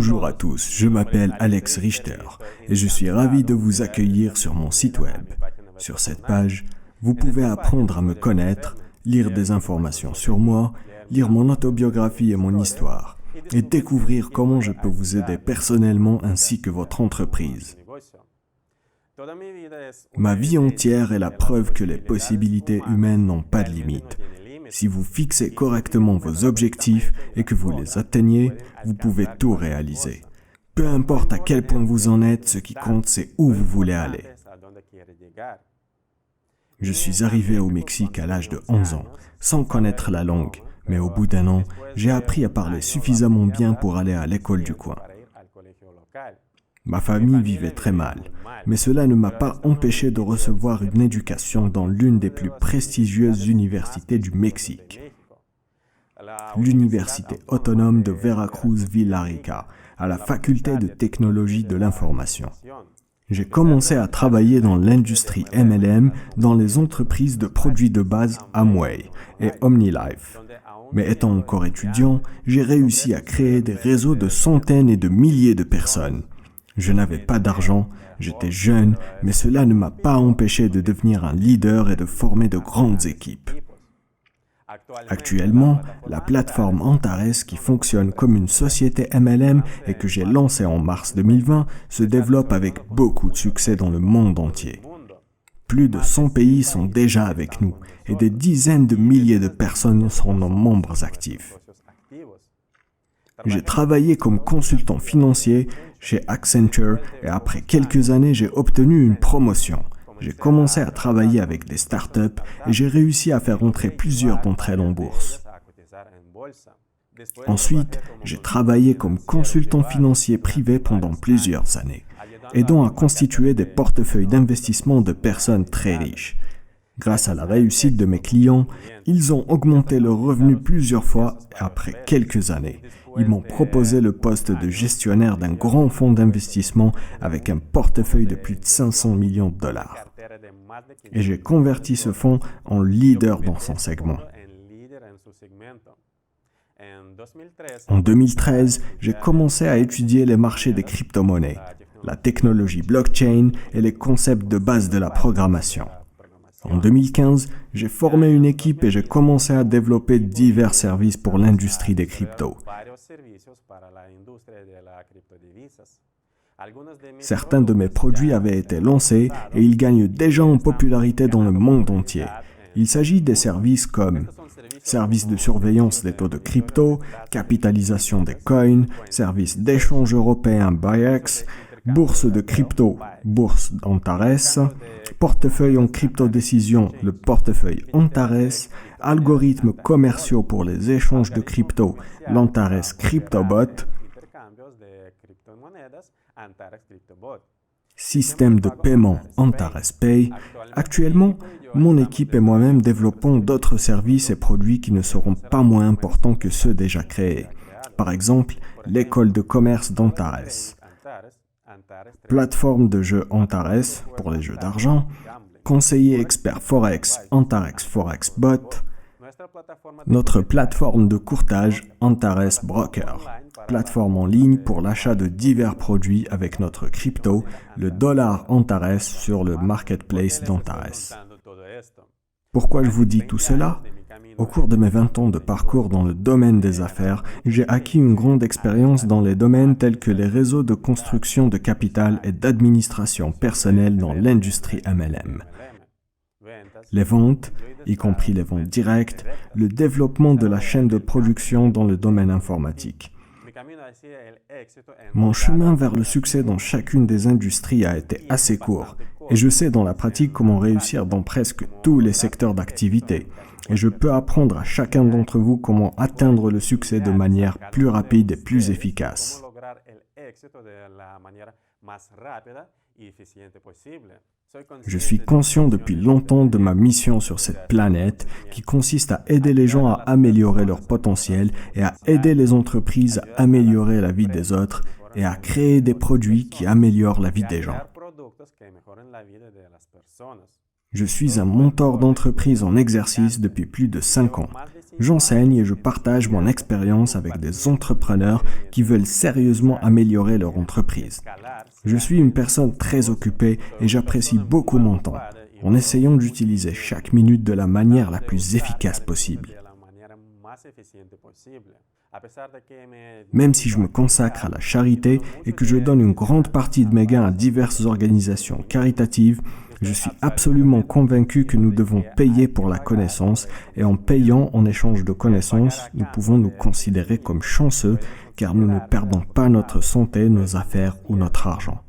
Bonjour à tous, je m'appelle Alex Richter et je suis ravi de vous accueillir sur mon site web. Sur cette page, vous pouvez apprendre à me connaître, lire des informations sur moi, lire mon autobiographie et mon histoire, et découvrir comment je peux vous aider personnellement ainsi que votre entreprise. Ma vie entière est la preuve que les possibilités humaines n'ont pas de limite. Si vous fixez correctement vos objectifs et que vous les atteignez, vous pouvez tout réaliser. Peu importe à quel point vous en êtes, ce qui compte, c'est où vous voulez aller. Je suis arrivé au Mexique à l'âge de 11 ans, sans connaître la langue, mais au bout d'un an, j'ai appris à parler suffisamment bien pour aller à l'école du coin. Ma famille vivait très mal, mais cela ne m'a pas empêché de recevoir une éducation dans l'une des plus prestigieuses universités du Mexique, l'Université autonome de Veracruz Villarrica, à la faculté de technologie de l'information. J'ai commencé à travailler dans l'industrie MLM dans les entreprises de produits de base Amway et OmniLife. Mais étant encore étudiant, j'ai réussi à créer des réseaux de centaines et de milliers de personnes. Je n'avais pas d'argent, j'étais jeune, mais cela ne m'a pas empêché de devenir un leader et de former de grandes équipes. Actuellement, la plateforme Antares, qui fonctionne comme une société MLM et que j'ai lancée en mars 2020, se développe avec beaucoup de succès dans le monde entier. Plus de 100 pays sont déjà avec nous et des dizaines de milliers de personnes sont nos membres actifs. J'ai travaillé comme consultant financier chez Accenture et après quelques années, j'ai obtenu une promotion. J'ai commencé à travailler avec des startups et j'ai réussi à faire entrer plusieurs d'entre elles en bourse. Ensuite, j'ai travaillé comme consultant financier privé pendant plusieurs années, aidant à constituer des portefeuilles d'investissement de personnes très riches. Grâce à la réussite de mes clients, ils ont augmenté leurs revenus plusieurs fois et après quelques années, ils m'ont proposé le poste de gestionnaire d'un grand fonds d'investissement avec un portefeuille de plus de 500 millions de dollars. Et j'ai converti ce fonds en leader dans son segment. En 2013, j'ai commencé à étudier les marchés des crypto-monnaies, la technologie blockchain et les concepts de base de la programmation. En 2015, j'ai formé une équipe et j'ai commencé à développer divers services pour l'industrie des cryptos. Certains de mes produits avaient été lancés et ils gagnent déjà en popularité dans le monde entier. Il s'agit des services comme services de surveillance des taux de crypto, capitalisation des coins, services d'échange européen BIEX, bourse de crypto, bourse Antares, portefeuille en crypto-décision, le portefeuille Antares, algorithmes commerciaux pour les échanges de crypto, l'Antares CryptoBot, système de paiement Antares Pay. Actuellement, mon équipe et moi-même développons d'autres services et produits qui ne seront pas moins importants que ceux déjà créés. Par exemple, l'école de commerce d'Antares, plateforme de jeux Antares pour les jeux d'argent, conseiller expert Forex Antares Forex Bot, notre plateforme de courtage Antares Broker, plateforme en ligne pour l'achat de divers produits avec notre crypto, le dollar Antares sur le marketplace d'Antares. Pourquoi je vous dis tout cela ? Au cours de mes 20 ans de parcours dans le domaine des affaires, j'ai acquis une grande expérience dans les domaines tels que les réseaux de construction de capital et d'administration personnelle dans l'industrie MLM. Les ventes, y compris les ventes directes, le développement de la chaîne de production dans le domaine informatique. Mon chemin vers le succès dans chacune des industries a été assez court, et je sais dans la pratique comment réussir dans presque tous les secteurs d'activité. Et je peux apprendre à chacun d'entre vous comment atteindre le succès de manière plus rapide et plus efficace. Je suis conscient depuis longtemps de ma mission sur cette planète qui consiste à aider les gens à améliorer leur potentiel et à aider les entreprises à améliorer la vie des autres et à créer des produits qui améliorent la vie des gens. Je suis un mentor d'entreprise en exercice depuis plus de 5 ans. J'enseigne et je partage mon expérience avec des entrepreneurs qui veulent sérieusement améliorer leur entreprise. Je suis une personne très occupée et j'apprécie beaucoup mon temps, en essayant d'utiliser chaque minute de la manière la plus efficace possible. Même si je me consacre à la charité et que je donne une grande partie de mes gains à diverses organisations caritatives, je suis absolument convaincu que nous devons payer pour la connaissance et en payant en échange de connaissances, nous pouvons nous considérer comme chanceux car nous ne perdons pas notre santé, nos affaires ou notre argent.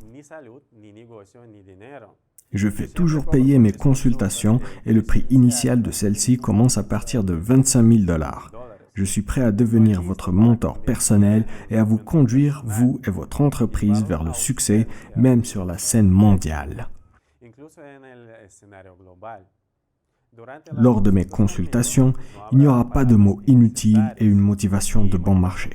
Je fais toujours payer mes consultations et le prix initial de celles-ci commence à partir de 25 000 $. Je suis prêt à devenir votre mentor personnel et à vous conduire, vous et votre entreprise, vers le succès, même sur la scène mondiale. Lors de mes consultations, il n'y aura pas de mots inutiles et une motivation de bon marché.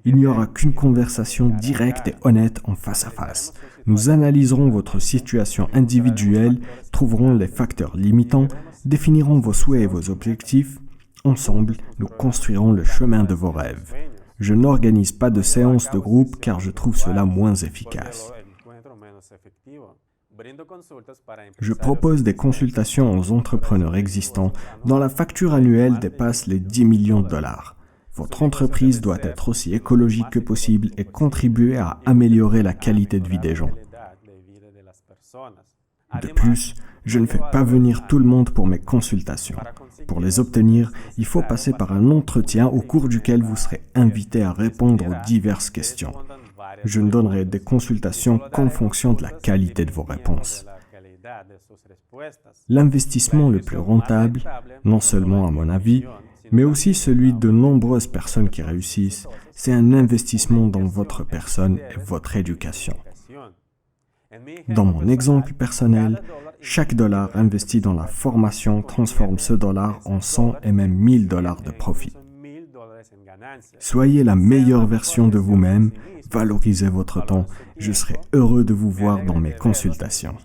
Il n'y aura qu'une conversation directe et honnête en face à face. Nous analyserons votre situation individuelle, trouverons les facteurs limitants, définirons vos souhaits et vos objectifs. Ensemble, nous construirons le chemin de vos rêves. Je n'organise pas de séances de groupe car je trouve cela moins efficace. Je propose des consultations aux entrepreneurs existants dont la facture annuelle dépasse les 10 millions de $. Votre entreprise doit être aussi écologique que possible et contribuer à améliorer la qualité de vie des gens. De plus, je ne fais pas venir tout le monde pour mes consultations. Pour les obtenir, il faut passer par un entretien au cours duquel vous serez invité à répondre aux diverses questions. Je ne donnerai des consultations qu'en fonction de la qualité de vos réponses. L'investissement le plus rentable, non seulement à mon avis, mais aussi celui de nombreuses personnes qui réussissent, c'est un investissement dans votre personne et votre éducation. Dans mon exemple personnel, chaque dollar investi dans la formation transforme ce dollar en 100 et même 1000 $ de profit. Soyez la meilleure version de vous-même, valorisez votre temps, je serai heureux de vous voir dans mes consultations.